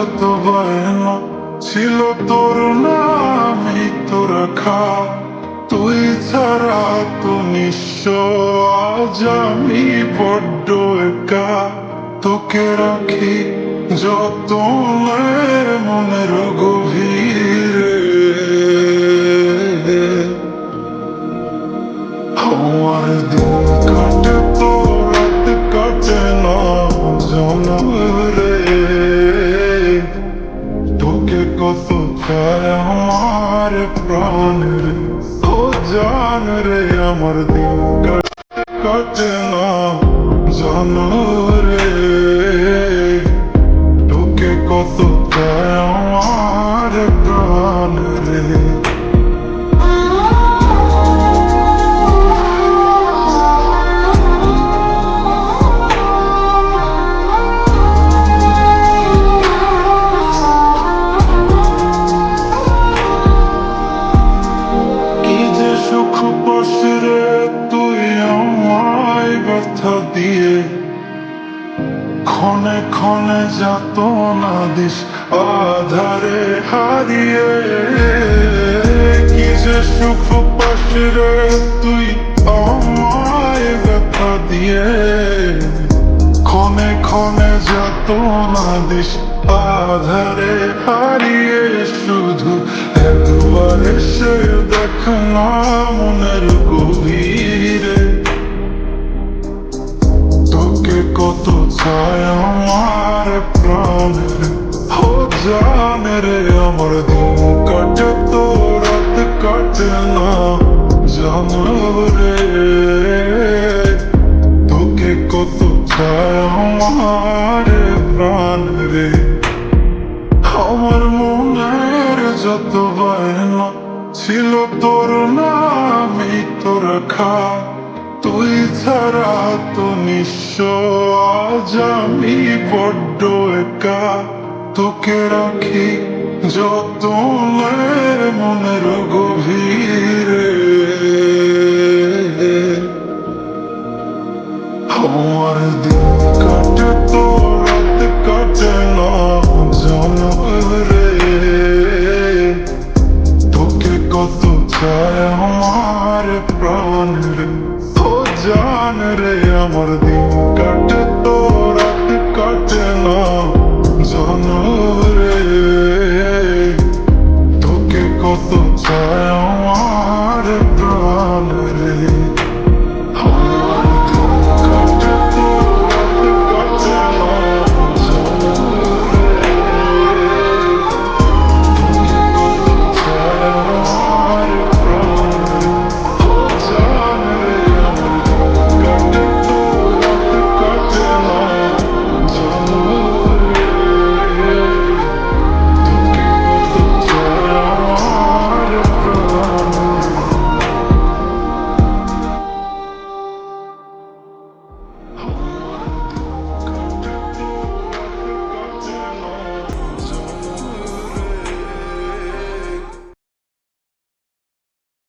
যত বায়না ছিল তোর নামই তো রাখা, তুই ছাড়া তো নিঃস্ব আজ আমি বড্ড একা। তোকে রাখি যতনে মনের গভীরে, আমার দিন কাটে তো রাত কাটে না জানো রে। তোকে কত চায় আমার প্রাণ রে, ও জান রে। আমার দিন কাটে না জানো রে, তোকে কত চায় আমার প্রাণ রে। কি যে সুখ পাশে রে তুই আমায় ব্যথা দিয়ে, ক্ষণে ক্ষণে যাত না দিস আধারে হারিয়ে। কি যে সুখ পাশে রে তুই আমায় ব্যথা দিয়ে, ক্ষণে ক্ষণে যাত না দিস আধারে হারিয়ে। শুধু একবার এসে দেখ না মনের গভীরে, তোকে কত চায় আমার প্রাণ রে, ও জান রে। আমার দিন কাটে তো রাত কাটে না জানো রে, তোকে কত চায় আমার প্রাণ রে। আমার মনের যত বায়না ছিল তোর নামই তো রাখা, তুই ছাড়া তো নিঃস্ব আজ আমি বড্ড একা। তোকে রাখি যতনে মনের গভীরে, আমার দিন কাটে তো রাত কাটে না জানো রে, তোকে কত চায় আমার প্রাণ রে, ও জান রে। আমার দিন